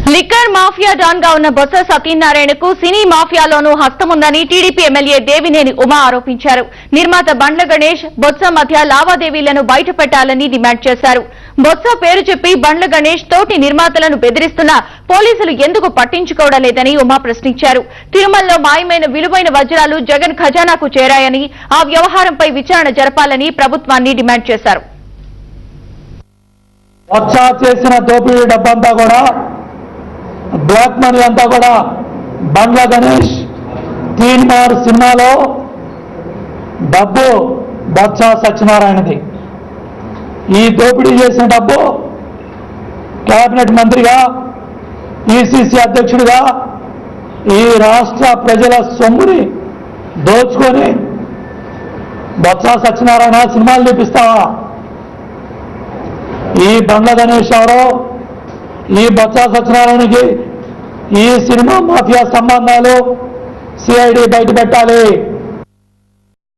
Liquor mafia don గా ఉన్న బొత్స సత్యనారాయణకు సినీ మాఫియాలోనూ హస్తముందని TDP MLA Devineni Uma ఆరోపించారు. నిర్మాత బండ్ల గణేష్ బొత్స మధ్య లావాదేవీలను బయటపెట్టాలని డిమాండ్ చేశారు. బొత్స పేరు చెప్పి బండ్ల గణేష్ తోటి నిర్మాతలను బెదిరిస్తున్నా పోలీసులు ఎందుకు పట్టించుకోవడం లేదని ఉమా ప్రశ్నించారు. తిరుమలలో మాయమైన విలువైన వజ్రాలు జగన్ ఖజానాకు చేరాయని ఆ వ్యవహారంపై విచారణ జరపాలని ప్రభుత్వాన్ని డిమాండ్ చేశారు. చేసిన దోపిడీ డబ్బంతా కూడా బ్లాక్ మనీ అంతా కూడా బండ్ల గణేష్ తీన్మార్ సినిమాలో డబ్బు బొత్స సత్యనారాయణది. ఈ దోపిడీ చేసిన డబ్బు కేబినెట్ మంత్రిగా పిసిసి అధ్యక్షుడిగా ఈ రాష్ట్ర ప్రజల సొమ్ముని దోచుకొని బొత్స సత్యనారాయణ సినిమాలు చూపిస్తావా? ఈ బండ్ల గణేష్ ఎవరో, ఈ బొత్స సత్యనారాయణకి ఈ సినిమా మాఫియా సంబంధాలు సిఐడి బయట పెట్టాలి.